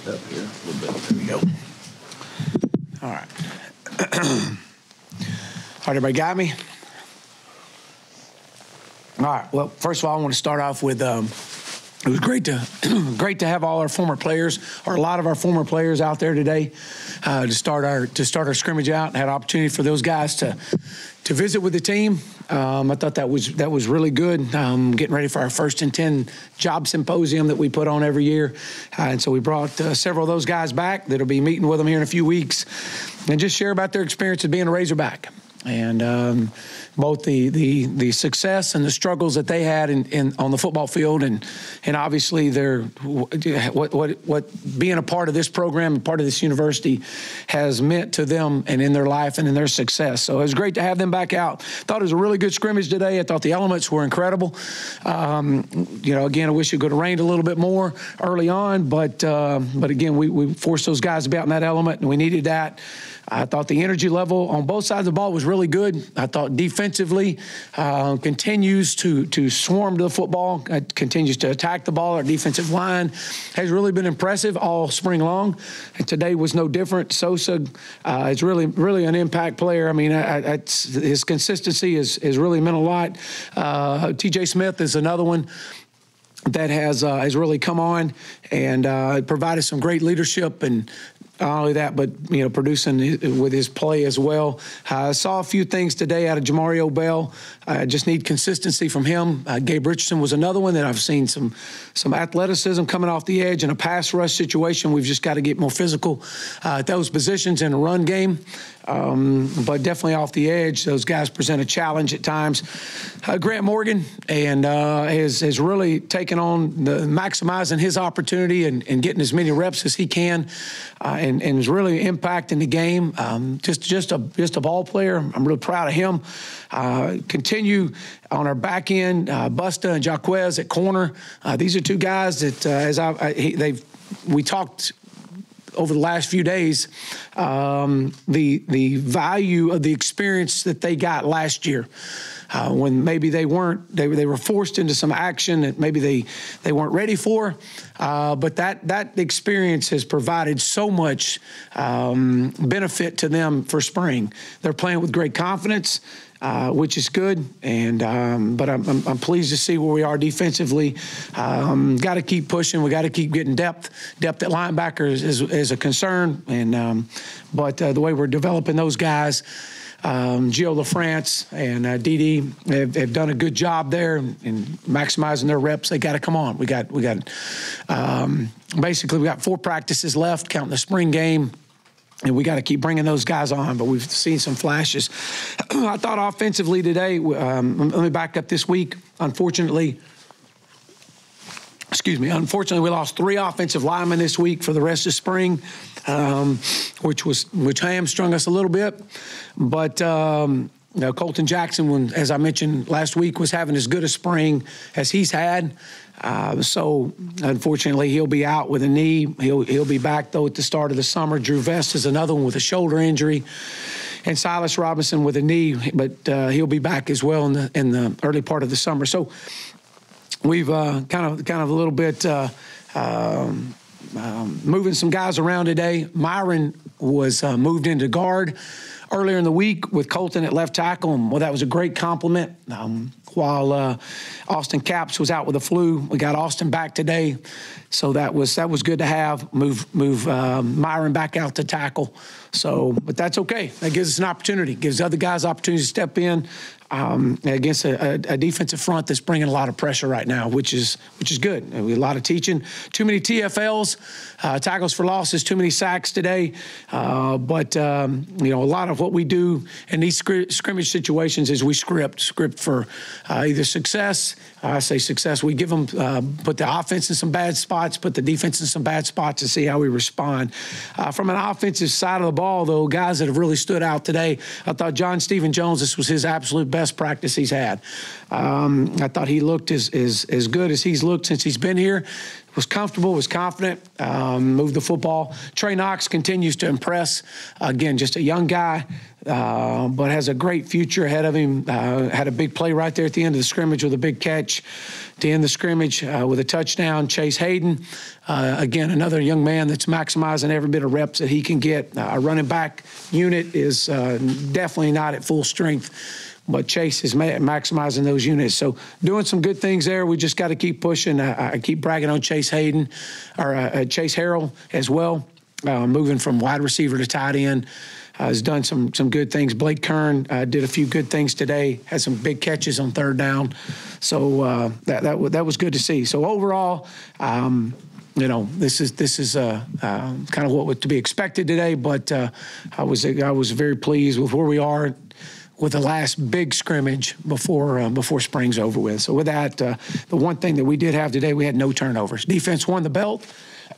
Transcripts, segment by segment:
up here a little bit. There we go. All right. All right, everybody got me? All right. Well, first of all, I want to start off with it was great to have all our former players, or a lot of our former players, out there today to start our scrimmage out. Had an opportunity for those guys to visit with the team. I thought that was really good. Getting ready for our First and 10 job symposium that we put on every year, and so we brought several of those guys back that'll be meeting with them here in a few weeks, and just share about their experience of being a Razorback. And both the success and the struggles that they had on the football field, and obviously what being a part of this program and part of this university has meant to them and in their life and in their success. So it was great to have them back out. Thought it was a really good scrimmage today. I thought the elements were incredible. Again, I wish it could have rained a little bit more early on, but again, we forced those guys to be out in that element, and we needed that. I thought the energy level on both sides of the ball was really good. I thought defensively continues to swarm to the football, continues to attack the ball. Our defensive line has really been impressive all spring long, and today was no different. Sosa is really an impact player. I mean, his consistency has really meant a lot. T.J. Smith is another one that has really come on and provided some great leadership, and not only that, but producing with his play as well. I saw a few things today out of Jamario Bell. I just need consistency from him. Gabe Richardson was another one that I've seen some athleticism coming off the edge in a pass rush situation. We've just got to get more physical at those positions in a run game. But definitely off the edge, those guys present a challenge at times. Grant Morgan has really taken on maximizing his opportunity and getting as many reps as he can, and is really impacting the game. Just a ball player. I'm really proud of him. Continue on our back end, Busta and Jaquez at corner. These are two guys that we talked over the last few days, the value of the experience that they got last year, when maybe they were forced into some action that maybe they weren't ready for, but that experience has provided so much benefit to them for spring. They're playing with great confidence, which is good, and but I'm pleased to see where we are defensively. Got to keep pushing. We got to keep getting depth. Depth at linebacker is a concern, and but the way we're developing those guys, Gio LaFrance and Didi have done a good job there in maximizing their reps. They got to come on. We got basically we got 4 practices left, counting the spring game. And we got to keep bringing those guys on, but we've seen some flashes. I thought offensively today, let me back up this week. Unfortunately, we lost 3 offensive linemen this week for the rest of spring, which hamstrung us a little bit. But Colton Jackson, as I mentioned last week, was having as good a spring as he's had. So unfortunately, he'll be out with a knee. He'll be back though at the start of the summer. Drew Vest is another one with a shoulder injury, and Silas Robinson with a knee, but he'll be back as well in the early part of the summer. So we've kind of a little bit moving some guys around today. Myron was moved into guard earlier in the week with Colton at left tackle, and that was a great compliment. While Austin Capps was out with the flu, we got Austin back today, so that was good to have. Move Myron back out to tackle. So, but that's okay. That gives us an opportunity. Gives other guys opportunities to step in against a defensive front that's bringing a lot of pressure right now, which is good. A lot of teaching. Too many TFLs, tackles for losses. Too many sacks today. But a lot of what we do in these scrimmage situations is we script for either success. I say success. We give them put the offense in some bad spots, put the defense in some bad spots, and see how we respond. From an offensive side of the ball, though, guys that have really stood out today, I thought John Stephen Jones, this was his absolute best practice he's had. I thought he looked as good as he's looked since he's been here. was comfortable, was confident, moved the football. Trey Knox continues to impress. Again, just a young guy, but has a great future ahead of him. Had a big play right there at the end of the scrimmage with a big catch to end the scrimmage with a touchdown. Chase Hayden, again, another young man that's maximizing every bit of reps that he can get. Our running back unit is definitely not at full strength, but Chase is maximizing those units. So doing some good things there. We just got to keep pushing. I keep bragging on Chase Hayden, or Chase Harrell as well, moving from wide receiver to tight end. Has done some good things. Blake Kern did a few good things today, had some big catches on third down. So that was good to see. So overall, this is kind of what was to be expected today, but I was very pleased with where we are with the last big scrimmage before spring's over with. So with that, the one thing that we did have today, we had no turnovers. Defense won the belt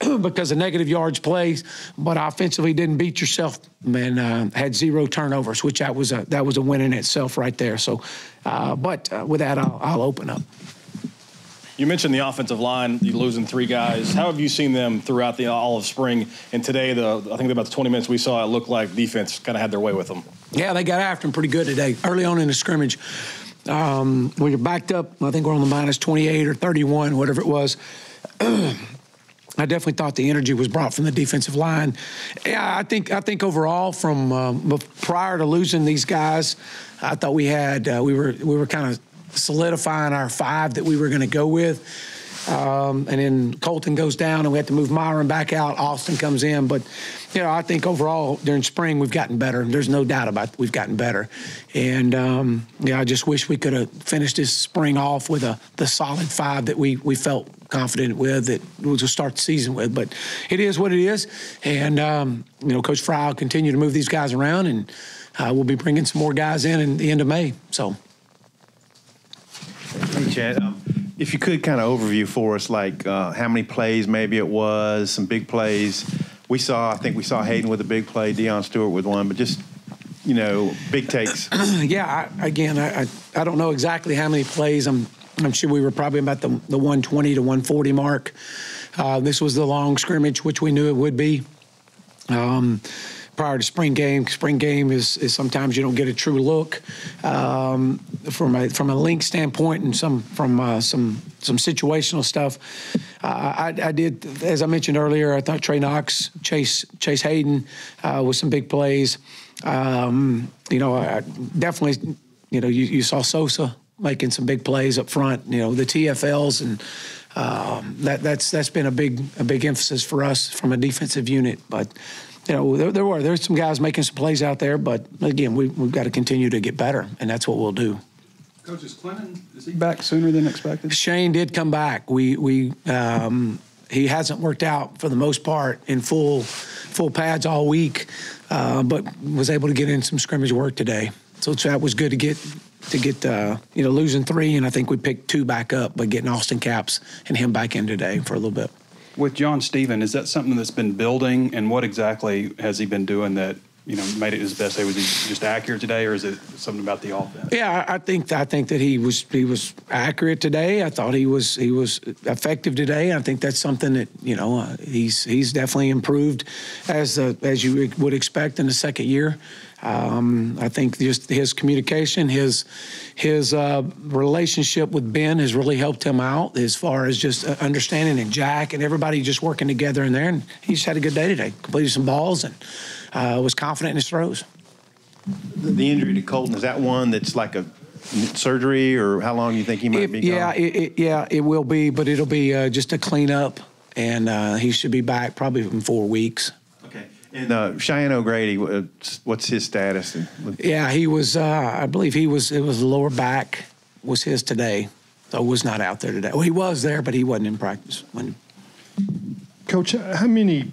because of negative yards plays, but offensively didn't beat yourself and had 0 turnovers, which that was a win in itself right there. So, but with that, I'll open up. You mentioned the offensive line, you losing 3 guys. How have you seen them throughout all of spring? And today, I think about the 20 minutes we saw, it looked like defense kind of had their way with them. Yeah, they got after them pretty good today. Early on in the scrimmage, when you're backed up, I think we're on the minus 28 or 31, whatever it was. I definitely thought the energy was brought from the defensive line. Yeah, I think overall, from prior to losing these guys, I thought we were kind of solidifying our 5 that we were going to go with. And then Colton goes down, and we have to move Myron back out. Austin comes in. But, I think overall during spring we've gotten better. There's no doubt about it. We've gotten better. And, I just wish we could have finished this spring off with the solid 5 that we felt confident with, that we'll just start the season with. But it is what it is. And, Coach Fry will continue to move these guys around, and we'll be bringing some more guys in the end of May. So. Hey, Chad, if you could kind of overview for us, like how many plays maybe it was, some big plays. I think we saw Hayden with a big play, Deion Stewart with one, but just, big takes. Yeah, I don't know exactly how many plays. I'm sure we were probably about the 120 to 140 mark. This was the long scrimmage, which we knew it would be. Prior to spring game is sometimes you don't get a true look from a link standpoint, and some situational stuff. I did, as I mentioned earlier, I thought Trey Knox, Chase Hayden with some big plays. I definitely, you saw Sosa making some big plays up front. The TFLs, and that's been a big emphasis for us from a defensive unit, but. There's some guys making some plays out there, but again, we've got to continue to get better, and that's what we'll do. Coach, is he back sooner than expected? Shane did come back. He hasn't worked out for the most part in full pads all week, but was able to get in some scrimmage work today. So that was good to get losing 3, and I think we picked 2 back up by getting Austin Capps and him back in today for a little bit. With John Stephen, is that something that's been building, and what exactly has he been doing that made it his best day? Was he just accurate today, or is it something about the offense? Yeah, I think that he was accurate today. I thought he was effective today. I think that's something that he's definitely improved as you would expect in the second year. I think just his communication, his relationship with Ben has really helped him out as far as just understanding, and Jack and everybody just working together in there. And he just had a good day today. Completed some balls and was confident in his throws. The injury to Colton, is that one that's like a surgery, or how long do you think he might be gone? It will be, but it'll be just a cleanup, and he should be back probably in 4 weeks. And Cheyenne O'Grady, what's his status? Yeah, he was. I believe it was the lower back was his today, so was not out there today. Well, he was there, but he wasn't in practice. Coach, how many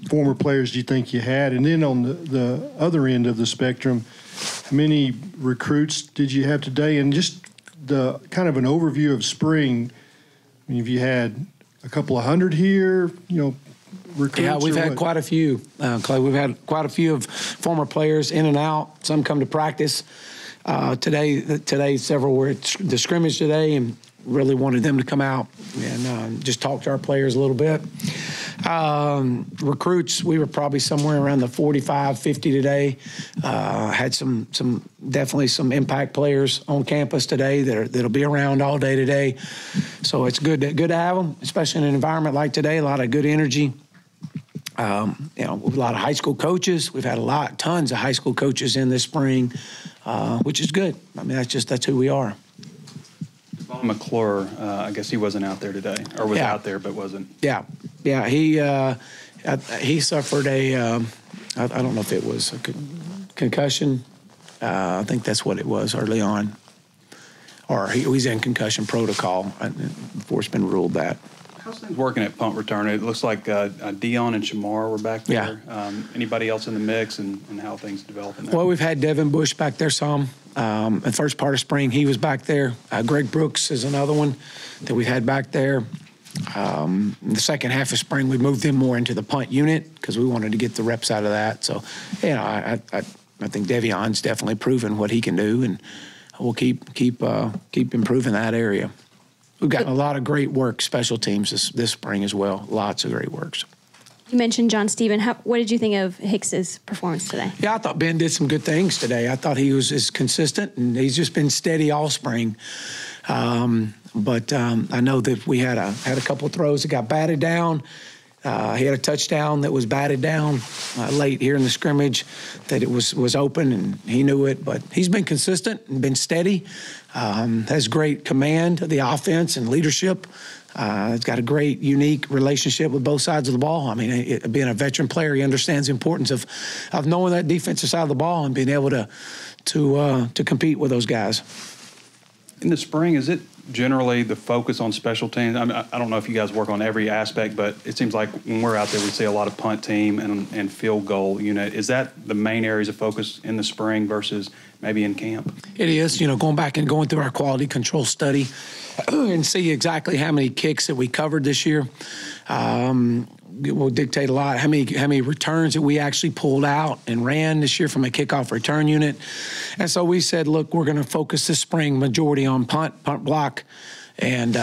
former players do you think you had? And then on the other end of the spectrum, how many recruits did you have today? And just the kind of an overview of spring. I mean, have you had a couple of hundred here? Recruits? Yeah, we've had quite a few, Clay. We've had quite a few of former players in and out. Some come to practice. Today, several were at the scrimmage today, and really wanted them to come out and just talk to our players a little bit. Recruits, we were probably somewhere around the 45, 50 today. Had definitely some impact players on campus today that'll be around all day today. So it's good to have them, especially in an environment like today. A lot of good energy. A lot of high school coaches. We've had tons of high school coaches in this spring, which is good. I mean, that's who we are. McClure, I guess he wasn't out there today, or was out there but wasn't. Yeah. He suffered I don't know if it was a concussion. I think that's what it was early on, or he's in concussion protocol before it's been ruled that. How's things working at punt return? It looks like Dion and Shamar were back there. Yeah. Anybody else in the mix, and how things developing there? Well, we've had Devin Bush back there some. The first part of spring, he was back there. Greg Brooks is another one that we had back there. In the second half of spring, we moved him more into the punt unit because we wanted to get the reps out of that. So, I think Devion's definitely proven what he can do, and we'll keep improving that area. We've gotten a lot of great work, special teams this spring as well. Lots of great works. You mentioned John Steven. What did you think of Hicks's performance today? Yeah, I thought Ben did some good things today. I thought he was consistent, and he's just been steady all spring. But I know that we had a couple of throws that got batted down. He had a touchdown that was batted down late here in the scrimmage, that it was open, and he knew it. But he's been consistent and been steady. Has great command of the offense and leadership. He's got a great, unique relationship with both sides of the ball. I mean, being a veteran player, he understands the importance of knowing that defensive side of the ball and being able to compete with those guys. In the spring, is it generally the focus on special teams? I mean, I don't know if you guys work on every aspect, but it seems like when we're out there, we see a lot of punt team and field goal unit. Is that the main areas of focus in the spring versus maybe in camp? It is. Going back and going through our quality control study and see exactly how many kicks that we covered this year. It will dictate a lot how many returns that we actually pulled out and ran this year from a kickoff return unit. And so we said, look, we're going to focus this spring majority on punt block, and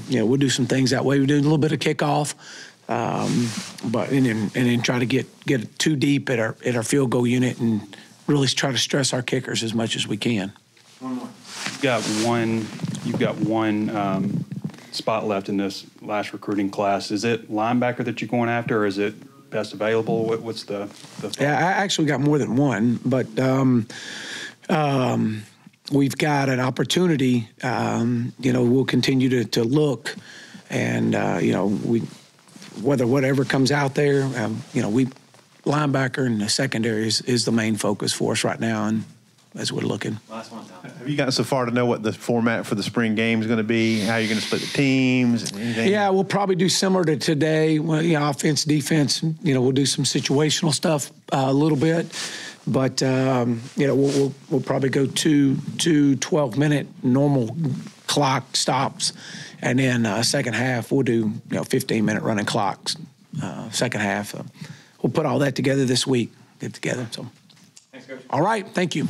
we'll do some things that way. We do a little bit of kickoff, but and then try to get too deep at our field goal unit and really try to stress our kickers as much as we can. One more. You've got one spot left in this last recruiting class. Is it linebacker that you're going after, or is it best available? What's the Yeah, I actually got more than one, but we've got an opportunity. We'll continue to look, and whatever comes out there, linebacker in the secondary is the main focus for us right now, and as we're looking. Last one, Tom. Have you gotten so far to know what the format for the spring game is going to be? How you're going to split the teams? Anything? Yeah, we'll probably do similar to today. Well, offense, defense. We'll do some situational stuff a little bit, but we'll probably go two 12-minute normal clock stops, and then second half we'll do 15-minute running clocks. Second half, we'll put all that together this week. Get together. So. Thanks, Coach. All right. Thank you.